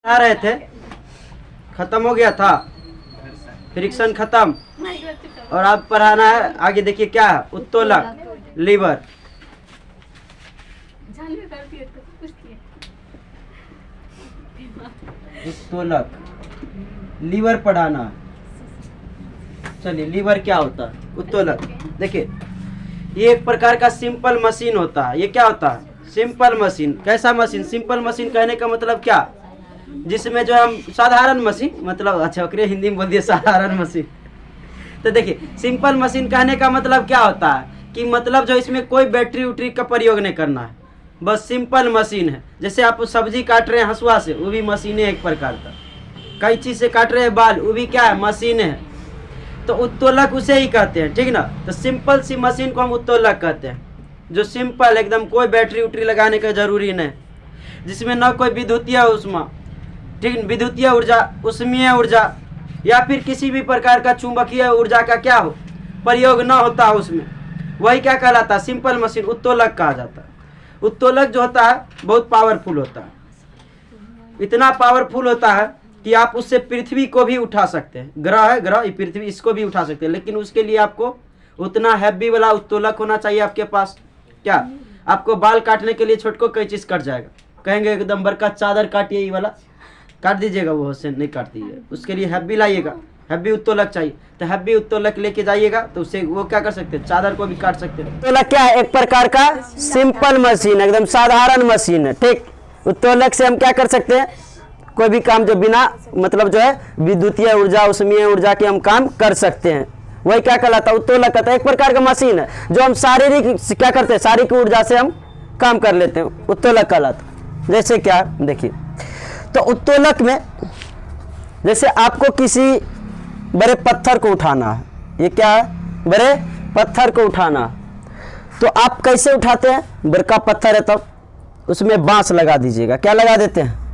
आ रहे थे, खत्म हो गया था, फ्रिक्शन खत्म, और अब पढ़ाना है आगे। देखिए क्या है, उत्तोलक, लीवर। उत्तोलक, लीवर पढ़ाना है। चलिए, लीवर क्या होता है, उत्तोलक। देखिए, ये एक प्रकार का सिंपल मशीन होता है। ये क्या होता है, सिंपल मशीन। कैसा मशीन, सिंपल मशीन कहने का मतलब क्या, जिसमें जो हम साधारण मशीन, मतलब अच्छा ओकरे हिंदी में बोल दिए साधारण मशीन। तो देखिए, सिंपल मशीन कहने का मतलब क्या होता है कि मतलब जो इसमें कोई बैटरी उटरी का प्रयोग नहीं करना है, बस सिंपल मशीन है। जैसे आप सब्जी काट रहे हैं हंसुआ से, वो भी मशीन है एक प्रकार का। कई चीज़ से काट रहे हैं बाल, वो भी क्या है, मशीन है। तो उत्तोलक उसे ही कहते हैं, ठीक ना। तो सिंपल सी मशीन को हम उत्तोलक कहते हैं, जो सिंपल एकदम, कोई बैटरी उटरी लगाने का जरूरी नहीं, जिसमें न कोई विद्युतीय उष्मा, ठीक, विद्युतीय ऊर्जा, उष्मीय ऊर्जा या फिर किसी भी प्रकार का चुंबकीय ऊर्जा का क्या हो, प्रयोग न होता उसमें, वही क्या कहलाता है, सिंपल मशीन, उत्तोलक कहा जाता है। उत्तोलक जो होता है बहुत पावरफुल होता है, इतना पावरफुल होता है कि आप उससे पृथ्वी को भी उठा सकते हैं। ग्रह है, ग्रह, ये पृथ्वी, इसको भी उठा सकते हैं, लेकिन उसके लिए आपको उतना हैवी वाला उत्तोलक होना चाहिए आपके पास। क्या, आपको बाल काटने के लिए छोटको कई चीज कट जाएगा, कहेंगे एकदम बड़का चादर काटिए, ये वाला काट दीजिएगा, वो से नहीं काटती है। उसके लिए हैवी लाइएगा, हैवी उत्तोलक चाहिए। तो हैवी उत्तोलक लेके जाइएगा तो उससे वो क्या कर सकते हैं, चादर को भी काट सकते हैं। उत्तोलक क्या है, एक प्रकार का सिंपल मशीन, एकदम साधारण मशीन है, ठीक। उत्तोलक से हम क्या कर सकते हैं, कोई भी काम जो बिना मतलब जो है विद्युतीय ऊर्जा, उष्मीय ऊर्जा के हम काम कर सकते हैं, वही क्या कहलाता है, उत्तोलक कहता है। एक प्रकार का मशीन है जो हम शारीरिक क्या करते हैं, शारीरिक ऊर्जा से हम काम कर लेते हैं, उत्तोलक कहलाता है। जैसे क्या, देखिए, तो उत्तोलक में जैसे आपको किसी बड़े पत्थर को उठाना है, ये क्या है, बड़े पत्थर को उठाना, तो आप कैसे उठाते हैं, बड़का पत्थर है तब उसमें बांस लगा दीजिएगा, क्या लगा देते हैं,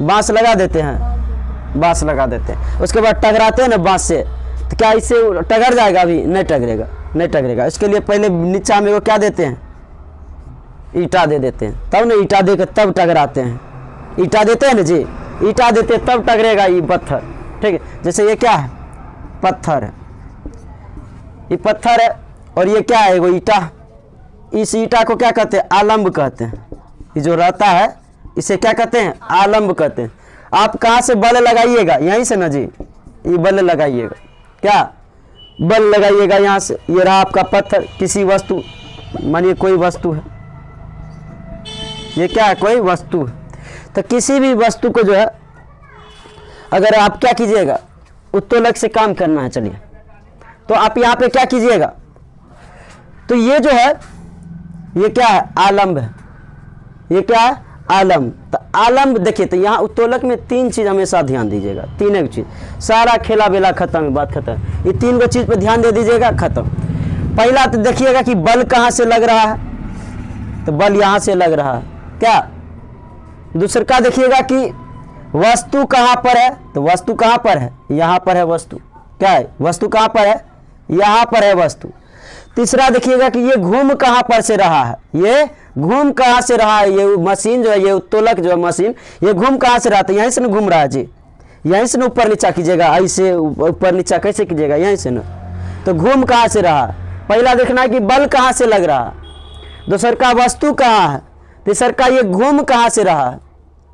बांस लगा देते हैं, बांस लगा देते हैं। उसके बाद टकराते हैं ना बांस से, तो क्या इससे टकर जाएगा, अभी नहीं टकरेगा, नहीं टकरेगा। इसके लिए पहले नीचा में वो क्या देते हैं, ईटा दे देते हैं, तब ना ईटा देकर तब टकराते हैं, ईटा देते हैं ना जी, ईटा देते हैं तब टकरेगा ये पत्थर, ठीक है। जैसे ये क्या है, पत्थर है, ये पत्थर है, और ये क्या है, वो ईटा। इस ईटा को क्या कहते हैं, आलम्ब कहते हैं। ये जो रहता है इसे क्या कहते हैं, आलम्ब कहते हैं। आप कहाँ से बल लगाइएगा, यहीं से ना जी, ये बल लगाइएगा, क्या बल लगाइएगा यहाँ से। ये रहा आपका पत्थर, किसी वस्तु, मानिए कोई वस्तु है, ये क्या है, कोई वस्तु है। तो किसी भी वस्तु को जो है, अगर आप क्या कीजिएगा, उत्तोलक से काम करना है, चलिए, तो आप यहाँ पे क्या कीजिएगा, तो ये जो है, ये क्या है, आलम्ब है, ये क्या है, आलम्ब। तो आलम्ब देखिए, तो यहाँ उत्तोलक में तीन चीज हमेशा ध्यान दीजिएगा, तीनों चीज, सारा खेला बेला खत्म, बात खत्म, ये तीन गो चीज पे ध्यान दे दीजिएगा, खत्म। पहला तो देखिएगा कि बल कहाँ से लग रहा है, तो बल यहाँ से लग रहा है, क्या। दूसरा का देखिएगा कि वस्तु कहाँ पर है, तो वस्तु कहाँ पर है, यहाँ पर है वस्तु, क्या है, वस्तु कहाँ पर है, यहाँ पर है वस्तु। तीसरा देखिएगा कि ये घूम कहाँ पर से रहा है, ये घूम कहाँ से रहा है, ये मशीन जो है, ये उत्तोलक जो है मशीन, ये घूम कहाँ से रहा है, यहीं से ना घूम रहा है जी, यहीं से ना ऊपर नीचा कीजिएगा, ऐसे ऊपर नीचा कैसे कीजिएगा, यहीं से ना। तो घूम कहाँ से रहा, पहला देखना है कि बल कहाँ से लग रहा है, दूसर का वस्तु कहाँ है, तीसर का ये घूम कहाँ से रहा है,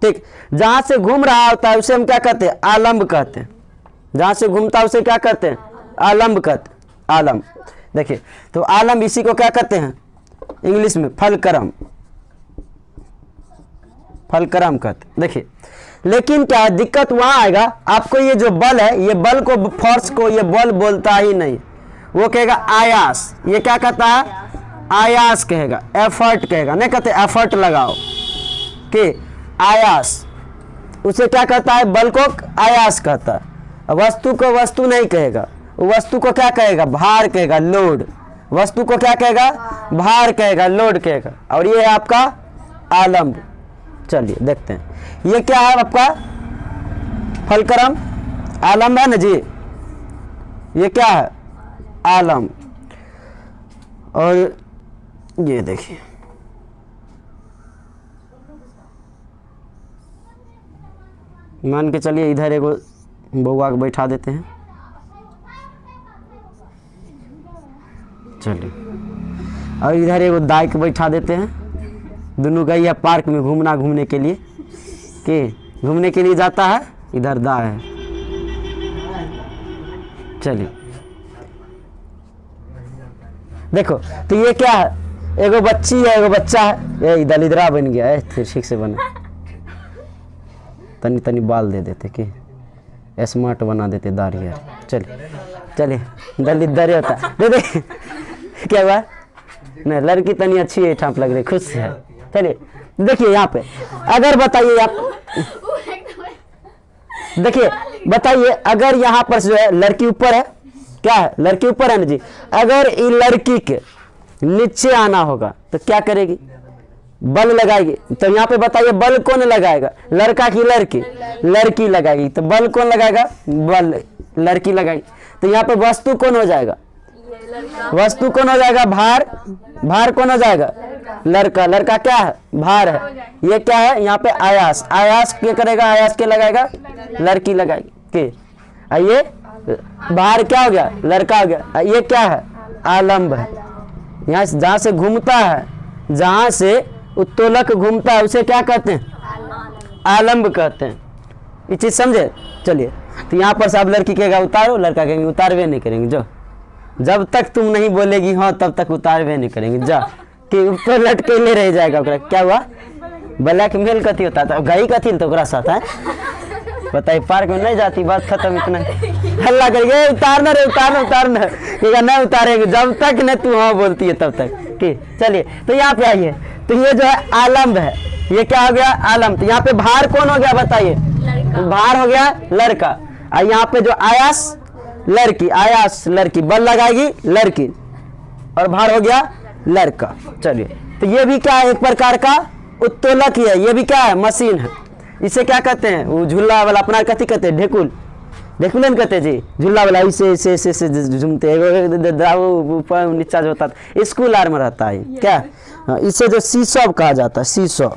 ठीक। जहाँ से घूम रहा होता है उसे हम क्या कहते हैं, आलम्ब कहते हैं। जहाँ से घूमता है उसे क्या कहते हैं, आलम्ब कहते हैं, आलम्ब। देखिए, तो आलम्ब इसी को क्या कहते हैं, इंग्लिश में फलक्रम, फलक्रम कहते हैं। देखिए, लेकिन क्या है, दिक्कत वहां आएगा, आपको ये जो बल है, ये बल को, फोर्स को ये बल बोलता ही नहीं, वो कहेगा आयास, ये क्या कहता है, आयास कहेगा, एफर्ट कहेगा, नहीं कहते एफर्ट लगाओ कि आयास, उसे क्या कहता है, बल को आयास कहता है। वस्तु को वस्तु नहीं कहेगा, वस्तु को क्या कहेगा, भार कहेगा, लोड। वस्तु को क्या कहेगा, भार कहेगा, लोड कहेगा। और ये है आपका आलम्ब। चलिए देखते हैं, ये क्या है आपका फलक्रम, आलम्ब है ना जी, ये क्या है, आलम्ब। और ये देखिए, मान के चलिए इधर एगो बउआ को बैठा देते हैं। चलिए, और इधर एगो दाई को बैठा देते हैं। दोनों गई है पार्क में घूमने के लिए, घूमने के लिए जाता है, इधर दा है। चलिए देखो, तो ये क्या है, एगो बच्ची है एगो बच्चा है। ये दलिद्रा बन गया है, फिर ठीक से बना, तनी तनी बाल दे देते कि स्मार्ट बना देते दाढ़ी है। चलिए दलिद्र होता दे दे क्या हुआ, नहीं लड़की तनी अच्छी है, ठाप लग रही, खुश है। चलिए देखिए यहाँ पे, अगर बताइए आप, देखिए बताइए, अगर यहाँ पर जो है लड़की ऊपर है, क्या है, लड़की ऊपर है ना जी, अगर ये लड़की के नीचे आना होगा तो क्या करेगी, बल लगाएगी। तो यहाँ पे बताइए बल कौन लगाएगा, लड़का की लड़की, लड़की लगाएगी। तो बल कौन लगाएगा, बल लड़की लगाएगी। तो यहाँ पे वस्तु कौन हो जाएगा, वस्तु कौन हो जाएगा, भार, भार कौन हो जाएगा, लड़का, लड़का क्या है, भार है। ये क्या है यहाँ पे आयास, आयास क्या करेगा, आयास के लगाएगा, लड़की लगाएगी के। ये भार क्या हो गया, लड़का हो गया। ये क्या है, आलंब है। यहाँ जहाँ से घूमता है, जहाँ से उत्तोलक घूमता है उसे क्या कहते हैं, आलंब कहते हैं। ये चीज समझे। चलिए, तो यहाँ पर सब लड़की कहेगा उतारो, लड़का कहेंगे उतारवे नहीं करेंगे। जो जब तक तुम नहीं बोलेगी हाँ तब तक उतारवे नहीं करेंगे। जा कि ऊपर लटके ले रह जाएगा। क्या हुआ, ब्लैक मेल कथी होता था, गई कथी तो ओकरा साथ है। बताइए पार्क में नहीं जाती, बात खत्म, इतना हल्ला करिए उतारना रे उतारना उतारना, नहीं उतारेंगे जब तक न तू हाँ बोलती है तब तक। ठीक, चलिए तो यहाँ पे आइए, तो ये जो है आलम्ब है, ये क्या हो गया, आलम्ब। तो यहाँ पे भार कौन हो गया बताइए, भार हो गया लड़का। और यहाँ पे जो आयास, लड़की, आयास लड़की, बल लगाएगी लड़की, और भार हो गया लड़का। चलिए, तो ये भी क्या है, एक प्रकार का उत्तोलक ही है। ये भी क्या है, मशीन है। इसे क्या कहते हैं, वो झूला वाला अपना कथी कहते हैं, ढेकुल, ढेकुलन कहते हैं जी, झूला वाला इसे इसे इसे इसे झूमते हैं, ऊपर नीचा जो होता है स्कूल आर में रहता है। क्या इसे जो सीसॉ कहा जाता है, सीसॉ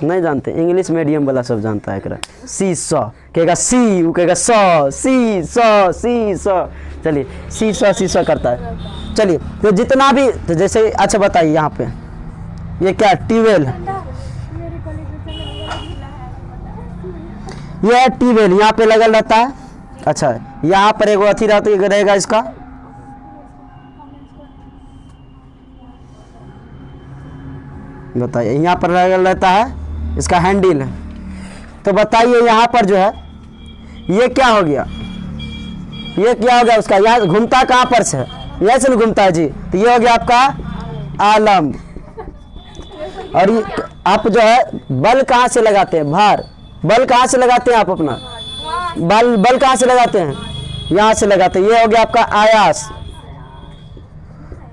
नहीं जानते, इंग्लिश मीडियम वाला सब जानता है एकरा। सीसॉ कहेगा सी, वो कहेगा सॉ, सी सॉ सी सॉ। चलिए सीसॉ सीसॉ करता है। चलिए तो जितना भी, तो जैसे अच्छा बताइए यहाँ पे ये क्या, ट्यूबवेल, ये ट्यूबवेल यहाँ पे लगल रहता है। अच्छा, यहाँ पर एगो अथी रहेगा इसका, बताइए यहाँ पर लगल रहता है इसका हैंडल है। तो बताइए यहाँ पर जो है ये क्या हो गया, ये क्या हो गया उसका, यहाँ घूमता कहाँ पर से, यह से घूमता है जी। तो ये हो गया आपका आलम्ब। और ये आप जो है बल कहाँ से लगाते हैं, भार, बल कहाँ से लगाते हैं आप अपना, बल कहाँ से लगाते हैं, यहाँ से लगाते हैं। ये हो गया आपका आयास।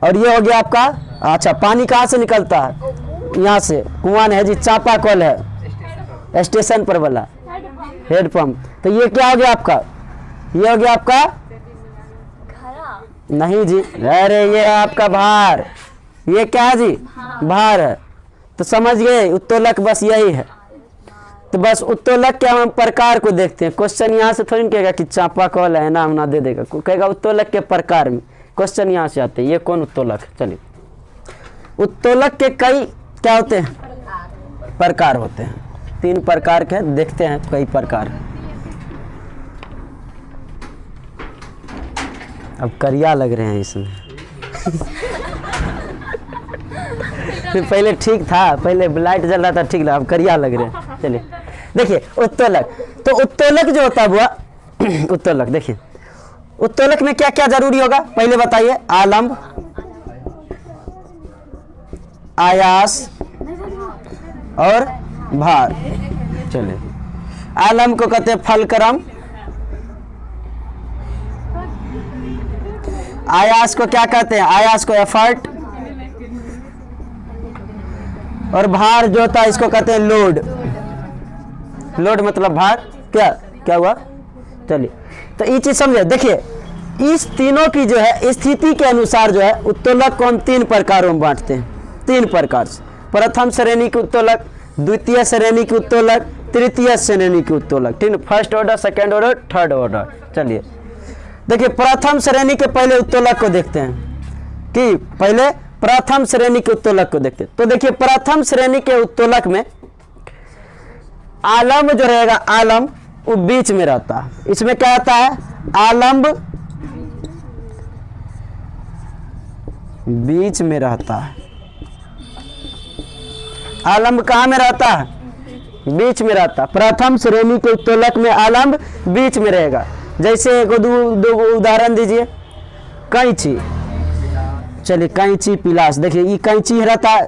और ये हो गया आपका, अच्छा पानी कहाँ से निकलता है, यहाँ से कुआं है जी, चापा कल है स्टेशन पर वाला, हेडपम्प। तो ये क्या हो गया आपका, ये हो गया आपका, नहीं जी, अरे ये आपका भार, ये क्या है जी, भार है। तो समझ गए, उत्तोलक बस यही है। तो बस उत्तोलक के हम प्रकार को देखते हैं। क्वेश्चन यहाँ से थोड़ी कहेगा कि चापा कल है ना, हम ना दे देगा, कहेगा उत्तोलक के प्रकार में। क्वेश्चन यहाँ से आते हैं, ये कौन उत्तोलक। चलिए, उत्तोलक के कई क्या होते हैं, प्रकार होते हैं, 3 प्रकार के, देखते हैं कई प्रकार। अब करिया लग रहे हैं इसमें पहले ठीक था, पहले लाइट जल रहा था ठीक था, अब करिया लग रहे हैं। चलिए देखिए उत्तोलक, तो उत्तोलक जो होता है वो उत्तोलक, देखिए उत्तोलक में क्या क्या जरूरी होगा पहले बताइए, आलम्ब, आयास और भार। चलिए, आलम्ब को कहते हैं फलक्रम, आयास को क्या कहते हैं, आयास को एफर्ट, और भार जो होता है इसको कहते हैं लोड। लोड मतलब भार, क्या क्या हुआ। चलिए, तो ये चीज समझे। देखिए इस तीनों की जो है स्थिति के अनुसार जो है उत्तोलक को हम 3 प्रकारों में बांटते हैं, 3 प्रकार से। प्रथम श्रेणी के उत्तोलक, द्वितीय श्रेणी के उत्तोलक, तृतीय श्रेणी के उत्तोलक, ठीक है, first order, second order, third order. चलिए देखिए प्रथम श्रेणी के पहले उत्तोलक को देखते हैं कि पहले प्रथम श्रेणी के उत्तोलक को देखते हैं। तो देखिए प्रथम श्रेणी के उत्तोलक में आलम्ब जो रहेगा, आलम्ब वो बीच में रहता है। इसमें क्या आता है, आलम्ब बीच में रहता है। आलम्ब कहाँ में रहता है, बीच में रहता है। प्रथम श्रेणी के उत्तोलक में आलम्ब बीच में रहेगा। जैसे एक दो उदाहरण दीजिए, कैंची, चलिए कैंची पिलास, देखिए ये कैंची रहता है,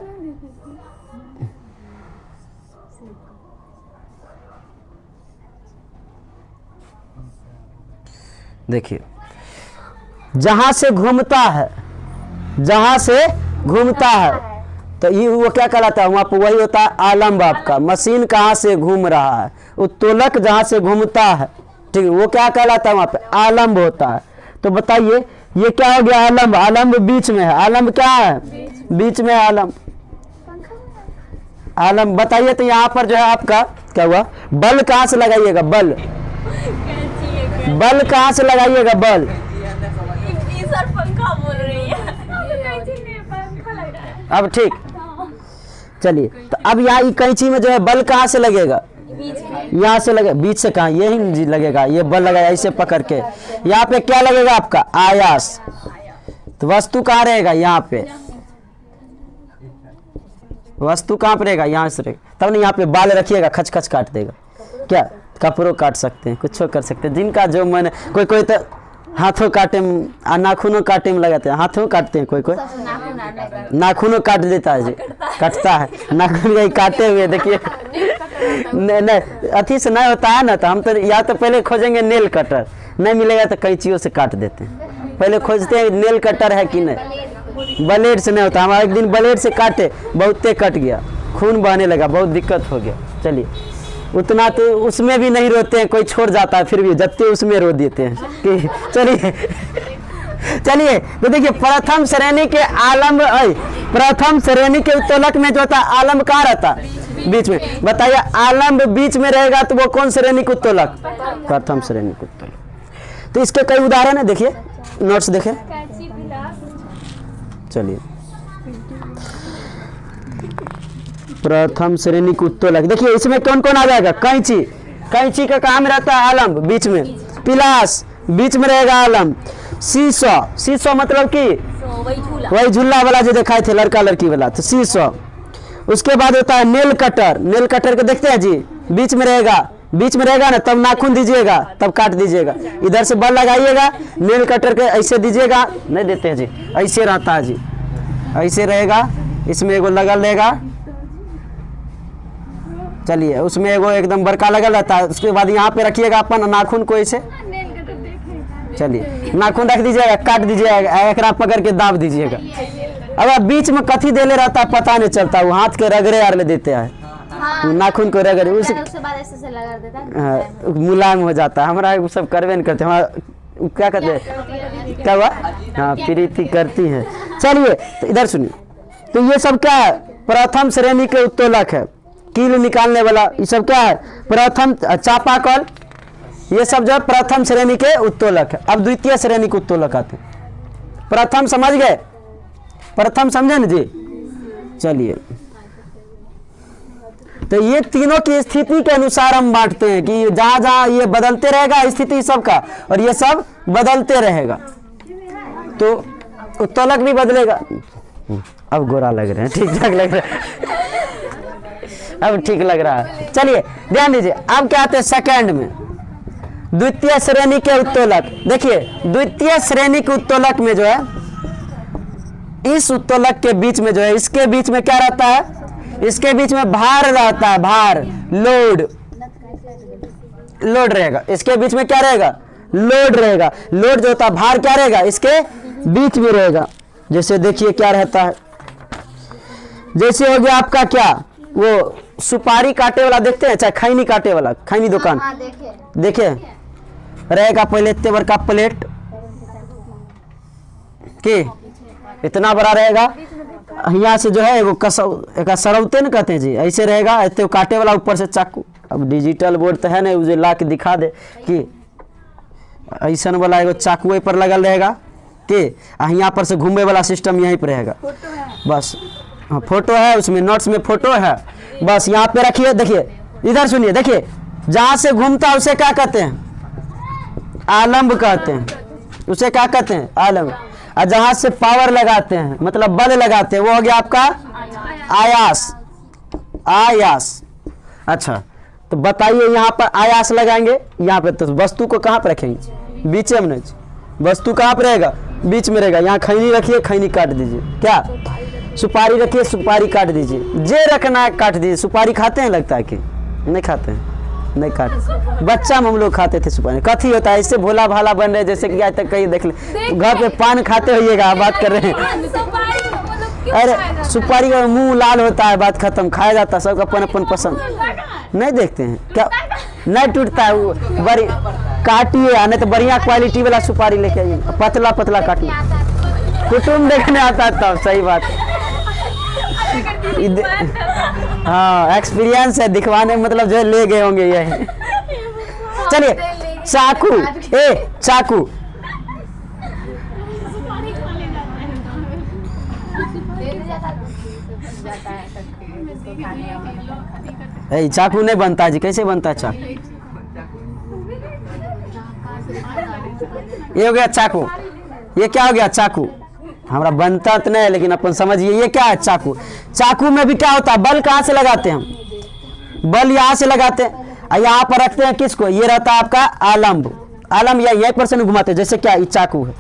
देखिए जहां से घूमता है, जहां से घूमता है तो ये वो क्या कहलाता है, वहां पर वही होता है आलम्ब आपका। मशीन कहां से घूम रहा है, उत्तोलक जहां से घूमता है, ठीक है, वो क्या कहलाता है, वहां पे आलम्ब होता है। तो बताइए ये क्या हो गया, आलम्ब, आलम्ब बीच में है। आलम्ब क्या है, बीच में आलम्ब, आलम्ब। बताइए तो यहाँ पर जो है आपका क्या हुआ, बल कहाँ से लगाइएगा, बल, बल कहाँ से लगाइएगा, बल, पंखा बोल रही है। अब ठीक, चलिए तो अब यहाँ कैंची में जो है बल कहाँ से लगेगा, यहाँ से लगे, बीच से कहाँ, यही लगेगा, ये बल लगेगा ऐसे पकड़ के। यहाँ पे क्या लगेगा आपका, आयास। तो वस्तु कहाँ रहेगा, यहाँ पे वस्तु कहाँ पे रहेगा, यहाँ से रहेगा। तब नहीं यहाँ पे बाल रखिएगा, खच खच काट देगा। क्या कपड़ों काट सकते हैं, कुछ कर सकते हैं, जिनका जो मन, कोई कोई तो हाथों काटे में, नाखूनों काटे में लगाते हैं, हाथों काटते हैं, कोई कोई नाखूनों काट देता है जी, काटता है नाखून यही काटे हुए। देखिए नहीं अथी से नहीं होता है ना, तो हम तो या तो पहले खोजेंगे नेल कटर, नहीं मिलेगा तो कैंचियों से काट देते हैं। पहले खोजते हैं नेल कटर है कि नहीं, ब्लेड से नहीं होता। हमारा एक दिन ब्लेड से काटे, बहुते कट गया, खून बहने लगा, बहुत दिक्कत हो गया। चलिए उतना तो उसमें भी नहीं रोते हैं, कोई छोड़ जाता है फिर भी जत्ते उसमें रो देते हैं कि चलिए चलिए। तो देखिए प्रथम श्रेणी के आलम्ब, प्रथम श्रेणी के उत्तोलक में जो होता है आलम्ब कहाँ रहता, बीच में। बताइए आलम्ब बीच में रहेगा तो वो कौन श्रेणी का उत्तोलक, प्रथम श्रेणी का उत्तोलक। तो इसके कई उदाहरण है, देखिए नोट्स देखें। चलिए प्रथम श्रेणी का उत्तोलक, देखिए इसमें कौन कौन आ जाएगा, कैंची, कैंची का काम रहता है आलम्ब बीच में, पिलास बीच में रहेगा आलम्ब, सीसो, सीसो मतलब कि वही झूला वाला जो दिखाए थे लड़का लड़की वाला, तो सीसो। उसके बाद होता है नेल कटर, नेल कटर को देखते हैं जी, बीच में रहेगा, बीच में रहेगा ना, तब नाखून दीजिएगा, तब काट दीजिएगा। इधर से बल लगाइएगा, नेल कटर के ऐसे दीजिएगा, नहीं देते हैं जी, ऐसे रहता है जी, ऐसे रहेगा, इसमें एगो लगल रहेगा। चलिए उसमें एगो एकदम बड़का लगल रहता है। उसके बाद यहाँ पे रखिएगा अपन नाखून को ऐसे, चलिए नाखून रख दीजिएगा, काट दीजिएगा, एकरा पकड़ के दाब दीजिएगा। अब बीच में कथी देले रहता है पता नहीं चलता, वो हाथ के रगड़े आर ले देते हैं, नाखून को रगड़े, उसके बाद ऐसे लगा देता है, मुलायम हो जाता है। हमारा वो सब करवे नहीं करते, हमारा क्या कहते हैं, क्या हुआ, हाँ प्रीति करती है। चलिए तो इधर सुनिए, तो ये सब क्या है, प्रथम श्रेणी के उत्तोलक है। कील निकालने वाला ये सब क्या है, प्रथम, चापाकल, ये सब जो है प्रथम श्रेणी के उत्तोलक है। अब द्वितीय श्रेणी के उत्तोलक आते हैं। प्रथम समझ गए, प्रथम समझे ना जी। चलिए तो ये तीनों की स्थिति के अनुसार हम बांटते हैं कि जहां जहां ये बदलते रहेगा स्थिति सबका, और ये सब बदलते रहेगा, तो उत्तोलक भी बदलेगा। अब गोरा लग रहे हैं, ठीक ठाक लग रहा है, अब ठीक लग रहा है। चलिए ध्यान दीजिए, अब क्या आते हैं सेकंड में, द्वितीय श्रेणी के उत्तोलक। देखिए द्वितीय श्रेणी के उत्तोलक में जो है, इस उत्तोलक के बीच में जो है, इसके बीच में क्या रहता है, इसके बीच में भार रहता है, भार, लोड, लोड रहेगा। इसके बीच में क्या रहेगा, लोड रहेगा। लोड जो होता है, भार क्या रहेगा, इसके बीच में रहेगा। जैसे देखिए क्या रहता है, जैसे हो गया आपका क्या, वो सुपारी काटे वाला देखते हैं, चाहे खैनी काटे वाला, खैनी दुकान, देखे रहेगा पहले इतने बड़ा प्लेट के इतना बड़ा रहेगा, यहाँ से जो है वो एक सरौते न कहते हैं जी, ऐसे रहेगा, इतने काटे वाला, ऊपर से चाकू अब डिजिटल बोर्ड तो है नहीं, उसे ला के दिखा दे कि ऐसा वाला एगो चाकू पर लगल रहेगा कि यहाँ पर से घूमने वाला सिस्टम यहीं पर रहेगा बस। हाँ फोटो है उसमें, नोट्स में फोटो है बस। यहाँ पे रखिए, देखिए इधर सुनिए, देखिए जहाँ से घूमता है उसे क्या कहते हैं? आलम्ब कहते हैं, उसे क्या कहते हैं? आलम्ब। और जहाँ से पावर लगाते हैं मतलब बल लगाते हैं वो हो गया आपका आयास। आयास। अच्छा तो बताइए यहाँ पर आयास लगाएंगे, यहाँ पे तो वस्तु को कहाँ पर रखेंगे? बीच में नहीं, वस्तु कहाँ पर रहेगा? बीच में रहेगा। यहाँ खैनी रखिए, खैनी काट दीजिए। क्या? सुपारी रखिए, सुपारी काट दीजिए। जे रखना है काट दीजिए। सुपारी खाते हैं लगता है कि नहीं खाते हैं? नहीं काट, बच्चा में हम लोग खाते थे सुपारी। कथी होता है? इससे भोला भाला बन रहे, जैसे कि आज तक कहीं देख ले घर पे पान खाते होइएगा, आप बात कर रहे हैं। अरे सुपारी का मुंह लाल होता है, बात खत्म, खाया जाता है, सबका अपन अपन पसंद। नहीं देखते हैं क्या? नहीं टूटता है वो, बड़ी काटिए, नहीं तो बढ़िया क्वालिटी वाला सुपारी लेके आइए, पतला पतला काटिए। कुटुम्ब देखने आता है तब, सही बात। हाँ एक्सपीरियंस है दिखवाने, मतलब जो ले गए होंगे ये। चलिए चाकू, चाकू चाकू नहीं बनता जी, कैसे बनता है चाकू? ये हो गया चाकू। ये क्या हो गया? चाकू। हमारा बनता तो नहीं है लेकिन अपन समझिए ये क्या है? चाकू। चाकू में भी क्या होता है? बल कहाँ से लगाते हैं हम? बल यहाँ से लगाते हैं और यहाँ पर रखते हैं किसको? ये रहता है आपका आलम्ब। आलम्ब या यही पर से नहीं घुमाते, जैसे क्या ये चाकू है।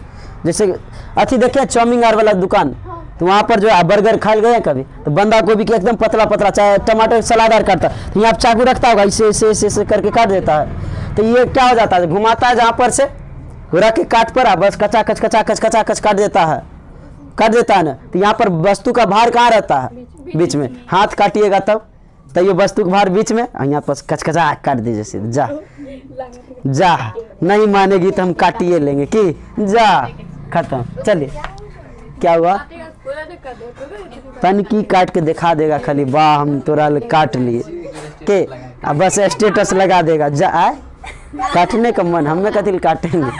जैसे अथी देखिए चाउमीन वाला दुकान, तो वहाँ पर जो है बर्गर खा गए कभी, तो बंदा गोभी की एकदम पतला पतला, चाहे टमाटर सलादार काटता है, तो यहाँ चाकू रखता होगा, इसे इसे इसे इसे करके काट देता है। तो ये क्या हो जाता है? घुमाता है जहाँ पर से रख के काट पर बस कचाकच कचाकच कचाकच काट देता है, काट देता है ना। तो यहाँ पर वस्तु का भार कहाँ रहता है? बीच में। हाथ काटिएगा तब तो ये वस्तु का भार बीच में, यहाँ पर कचकचा काट दीजिए सीधे। जा जा, नहीं मानेगी तो हम काटिए लेंगे कि जा, खत्म। चलिए क्या हुआ? तनकी काट के दिखा देगा खाली, वाह हम तोरा काट लिए के, अब बस स्टेटस लगा देगा। जा आए काटने का मन, हमें कथी काटेंगे?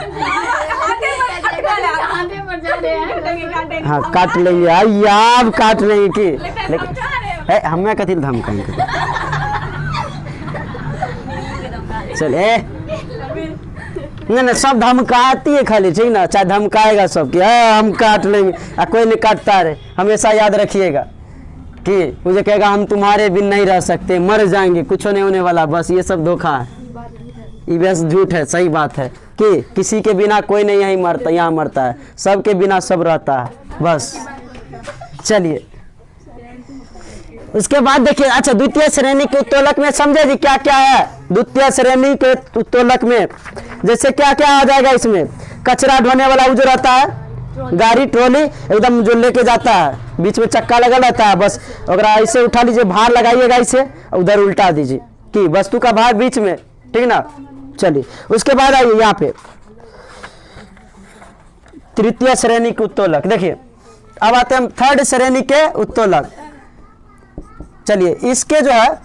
हाँ काट लेंगे, आप काट लेंगे कि, लेकिन हमें कथी धमकाएंगे? चलिए नहीं सब धमकाती है खाली, ठीक ना, चाहे धमकाएगा सब कि हम काट लेंगे, कोई नहीं काटता रहे। हमेशा याद रखिएगा कि मुझे कहेगा हम तुम्हारे बिन नहीं रह सकते, मर जाएंगे, कुछ नहीं होने वाला, बस ये सब धोखा है, ये बस झूठ है। सही बात है कि किसी के बिना कोई नहीं यहीं मरता, यहाँ मरता है, सबके बिना सब रहता है बस। चलिए उसके बाद देखिए, अच्छा द्वितीय श्रेणी के उत्तोलक में समझे जी क्या क्या है? द्वितीय श्रेणी के उत्तोलक में जैसे क्या क्या आ जाएगा? इसमें कचरा ढोने वाला वो जो रहता है, गाड़ी ट्रॉली एकदम जो लेके जाता है, बीच में चक्का लगा रहता है, बस अगर ऐसे उठा लीजिए, भार लगाइएगा इसे, उधर उल्टा दीजिए कि वस्तु का भार बीच में, ठीक ना। चलिए उसके बाद आइए यहाँ पे तृतीय श्रेणी के उत्तोलक। देखिए अब आते हैं हम थर्ड श्रेणी के उत्तोलक। चलिए इसके जो है,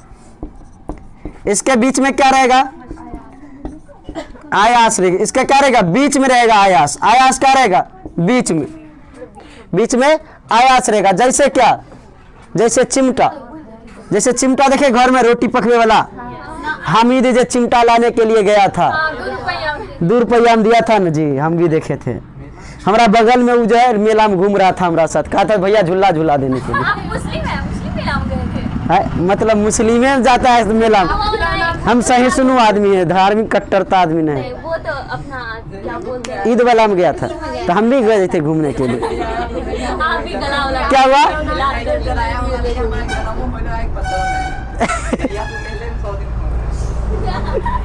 इसके बीच में क्या रहेगा? आयास रहेगा। इसका क्या रहेगा? बीच में रहेगा आयास। आयास क्या रहेगा? बीच में, बीच में आयास रहेगा। जैसे क्या? जैसे चिमटा। जैसे चिमटा देखिए घर में रोटी पकने वाला, हामिद जो चिमटा लाने के लिए गया था, 2 रुपया में दिया था ना जी, हम भी देखे थे। हमारा बगल में वो जो है मेला में घूम रहा था हमारा साथ, कहा था भैया झूला झूला देने के लिए। मतलब मुस्लिम में जाता है मेला में। हम सही सुनू आदमी है, धार्मिक कट्टरता आदमी नहीं। वो तो अपना क्या बोलते हैं, ईद वाला में गया था, तो हम भी गए थे घूमने के लिए। क्या हुआ?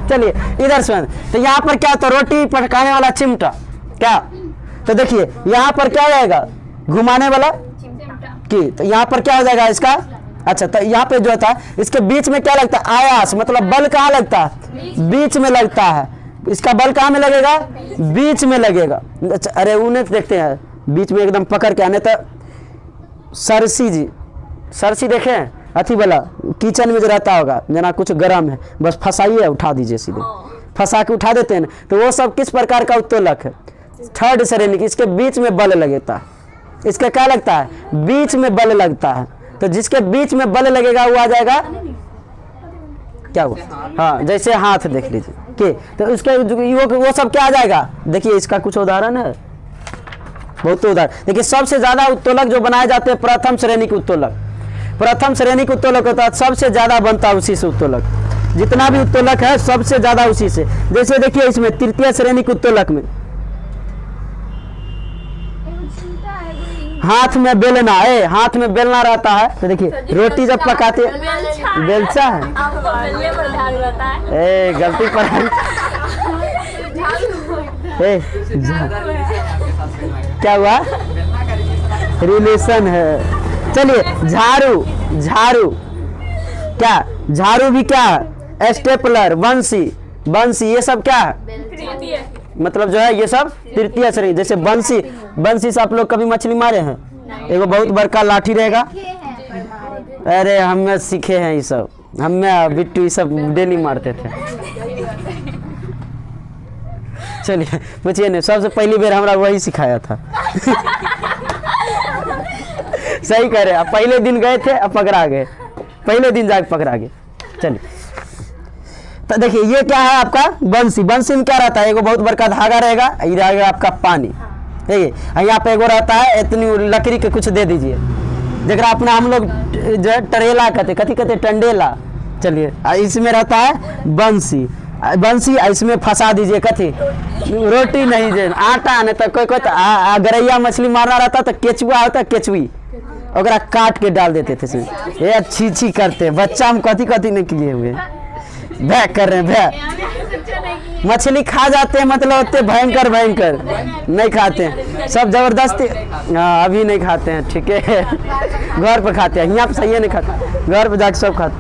चलिए इधर सुन, तो यहाँ पर क्या होता? रोटी पकाने वाला चिमटा। क्या? तो देखिए यहाँ पर क्या रहेगा? घुमाने वाला की। तो यहाँ पर क्या हो जाएगा इसका? अच्छा तो यहाँ पे जो होता है इसके बीच में क्या लगता है? आयास। मतलब बल कहाँ लगता है? बीच में लगता है। इसका बल कहाँ में लगेगा? बीच में लगेगा। अच्छा अरे उन्हें देखते हैं बीच में एकदम पकड़ के आने। तो सरसी जी, सरसी देखें अथी वाला किचन में जो रहता होगा, जना कुछ गर्म है, बस फंसाइए उठा दीजिए सीधे, फंसा के उठा देते हैं ना, तो वो सब किस प्रकार का उत्तोलक है? थर्ड श्रेणी की। इसके बीच में बल लगता है, इसका क्या लगता है? बीच में बल लगता है। तो जिसके बीच में बल लगेगा वो आ जाएगा क्या हुआ? हाँ, जैसे हाथ देख लीजिए कि तो उसके वो सब क्या आ जाएगा? देखिए इसका कुछ उदाहरण है, बहुत उदाहरण। देखिए सबसे ज्यादा उत्तोलक जो बनाए जाते हैं प्रथम श्रेणी के उत्तोलक, प्रथम श्रेणी के उत्तोलक होता है, सबसे ज्यादा बनता है उसी से उत्तोलक। जितना भी उत्तोलक है सबसे ज्यादा उसी से। जैसे देखिए इसमें तृतीय श्रेणी के उत्तोलक में हाथ में बेलना है, हाथ में बेलना रहता है। तो देखिए रोटी जब पकाते, बेलचा है, ए गलती पर ए क्या हुआ? रिलेशन है। चलिए झाड़ू, झाड़ू क्या? झाड़ू भी क्या है? स्टेपलर, बंसी, बंसी ये सब क्या है? मतलब जो है ये सब तृतीय श्रेणी। जैसे बंसी, बंसी से आप लोग कभी मछली मारे हैं? एगो बहुत बड़का लाठी रहेगा। अरे हमें सीखे हैं ये सब, हमें बिट्टू ये सब डेली मारते थे। चलिए पूछिए नहीं, सबसे पहली बार हमरा वही सिखाया था। सही कह रहे, पहले दिन गए थे अब पकड़ा गए, पहले दिन जाके पकड़ा गए। चलिए तो देखिए ये क्या है आपका? बंसी। बंसी में क्या रहता है? एगो बहुत बड़का धागा रहेगा, ये रहेगा आपका पानी, देखिए यहाँ पे एगो रहता है, इतनी लकड़ी के कुछ दे दीजिए, जरा अपना हम लोग जो है टरेला कहते, कथी कहते? टंडेला। चलिए इसमें रहता है बंसी, बंसी इसमें फंसा दीजिए, कथी? रोटी नहीं जे आटा, नहीं तो कोई गरैया मछली मारना रहता तो केचुआ होता, केचुई ओकरा काट के डाल देते थे इसमें। ये अच्छी छी करते हैं बच्चा, हम कथी कथी नहीं किए हुए, भय कर रहे हैं भय। मछली खा जाते हैं, मतलब होते भयंकर भयंकर नहीं खाते हैं, सब जबरदस्ती। अभी नहीं खाते हैं, ठीक है, घर पे खाते हैं, यहाँ पे सही नहीं खाते, घर पे जाके सब खाते।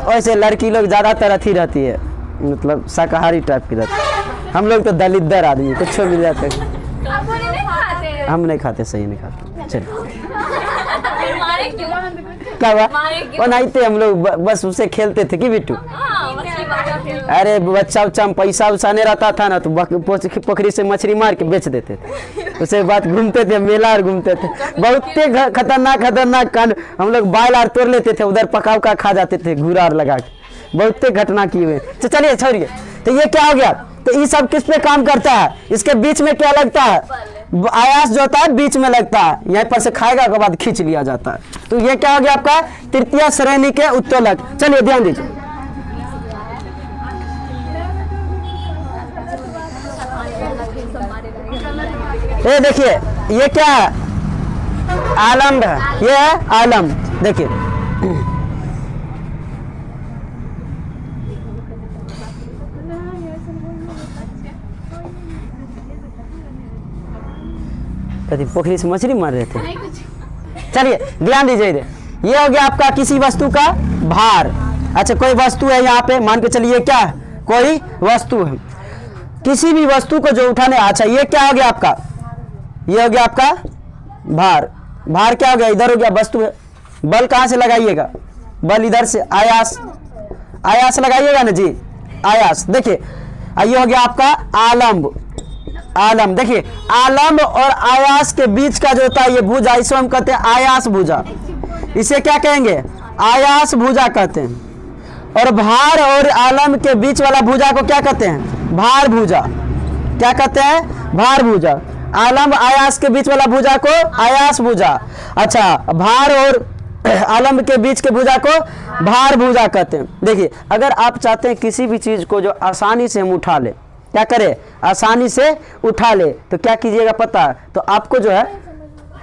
वैसे लड़की लोग ज़्यादातर अथी रहती है, मतलब शाकाहारी टाइप की रहती है। हम लोग तो दलिद्दर आदमी, कुछ मिल जाते हैं, हम नहीं खाते, सही नहीं खाते। चलिए क्या हुआ? वो नहीं थे हम लोग, बस उसे खेलते थे कि बिट्टू। अरे बच्चा उच्चा में पैसा उसा नहीं रहता था ना, तो पोखरी से मछली मार के बेच देते थे, उसके बाद घूमते थे, मेला और घूमते थे। बहुत खतरनाक खतरनाक कांड, हम लोग बाल आर तोड़ लेते थे, उधर पका उका खा जाते थे घूरा और लगा के, बहुत घटना किए हुए। तो चलिए छोड़िए, तो ये क्या हो गया? तो ये सब किस पे काम करता है? इसके बीच में क्या लगता है? आयास जो होता है बीच में लगता है, यहीं पर से खाएगा के बाद खींच लिया जाता है। तो ये क्या हो गया आपका? तृतीय श्रेणी के उत्तोलक। चलिए ध्यान दीजिए, ये देखिए ये क्या है? आलम्ब है, ये है आलम्ब। देखिए कभी पोखरी से मछली मार रहे थे। चलिए ध्यान दीजिए, ये हो गया आपका किसी वस्तु का भार। अच्छा कोई वस्तु है यहाँ पे, मान के चलिए क्या है? कोई वस्तु है, किसी भी वस्तु को जो उठाने, अच्छा ये क्या हो गया आपका? ये हो गया आपका भार। भार क्या हो गया? इधर हो गया वस्तु है, बल कहाँ से लगाइएगा? बल इधर से, आयास, आयास लगाइएगा ना जी, आयास। देखिए ये हो गया आपका आलम्ब, आलम्ब। देखिए आलम्ब और आयास के बीच का जो होता है ये भुजा, इसको हम कहते हैं आयास भुजा। इसे क्या कहेंगे? आयास भुजा कहते हैं। और भार और आलम्ब के बीच वाला भुजा को क्या कहते हैं? भार भुजा। क्या कहते हैं? भार भुजा। आलम्ब आयास के बीच वाला भुजा को आयास भुजा। अच्छा भार और आलम्ब के बीच के भुजा को भार भुजा कहते हैं। देखिए अगर आप चाहते हैं किसी भी चीज को जो आसानी से हम उठा ले, क्या करें? आसानी से उठा ले, तो क्या कीजिएगा पता है? तो आपको जो है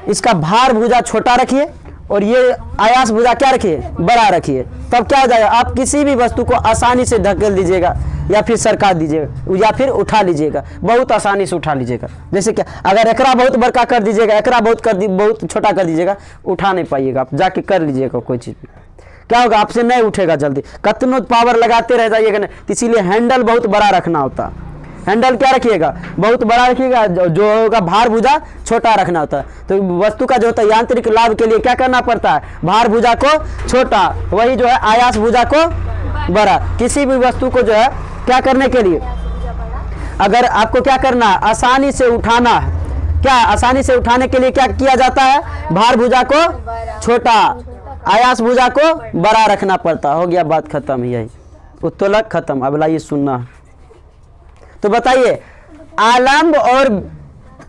इसका भार भुजा छोटा रखिए और ये आयास भुजा क्या रखिए? बड़ा रखिए। तब क्या हो जाएगा? आप किसी भी वस्तु को आसानी से धकेल दीजिएगा या फिर सरका दीजिएगा या फिर उठा लीजिएगा, बहुत आसानी से उठा लीजिएगा। जैसे क्या, अगर एकरा बहुत बड़का कर दीजिएगा, एकरा बहुत छोटा कर दीजिएगा, उठा नहीं पाइएगा। आप जाके कर लीजिएगा कोई चीज़, क्या होगा? आपसे नहीं उठेगा जल्दी, कतनो पावर लगाते रह जाइएगा ना। इसीलिए हैंडल बहुत बड़ा रखना होता, हैंडल क्या रखिएगा, बहुत बड़ा रखिएगा, जो होगा भार भुजा छोटा रखना होता है। तो वस्तु का जो होता है यांत्रिक लाभ के लिए क्या करना पड़ता है, भार भुजा को छोटा, वही जो है आयास भुजा को बड़ा। किसी भी वस्तु को जो है क्या करने के लिए, अगर आपको क्या करना है, आसानी से उठाना है, क्या आसानी से उठाने के लिए क्या किया जाता है, भार भुजा को छोटा, आयास भुजा को बड़ा रखना पड़ता। हो गया, बात खत्म, यही उत्तोलक खत्म। अब लाइए सुनना। तो बताइए, आलम्ब और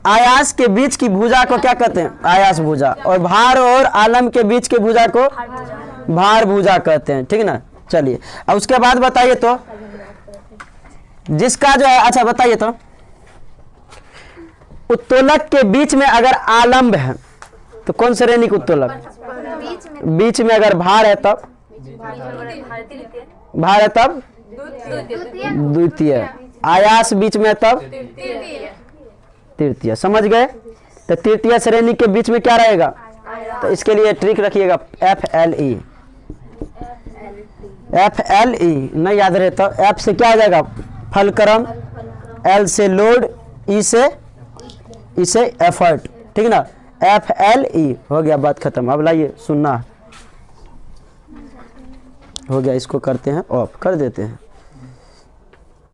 आयास के बीच की भुजा को क्या कहते हैं, आयास भुजा, और भार और आलम्ब के बीच के भुजा को भार भुजा कहते हैं, ठीक ना। चलिए अब उसके बाद बताइए, तो जिसका जो है, अच्छा बताइए तो उत्तोलक के बीच में अगर आलम्ब है तो कौन श्रेणी का उत्तोलक, बीच में अगर भार है तब, भार है तब द्वितीय, आयास बीच में तब तृतीय। समझ गए। तो तृतीय श्रेणी के बीच में क्या रहेगा, तो इसके लिए ट्रिक रखिएगा, FLE। FLE नहीं याद रहे तो F से क्या हो जाएगा, फलक्रम, L से लोड, E से एफर्ट, ठीक ना। FLE हो गया, बात खत्म। अब लाइए सुनना। हो गया, इसको करते हैं ऑफ, कर देते हैं।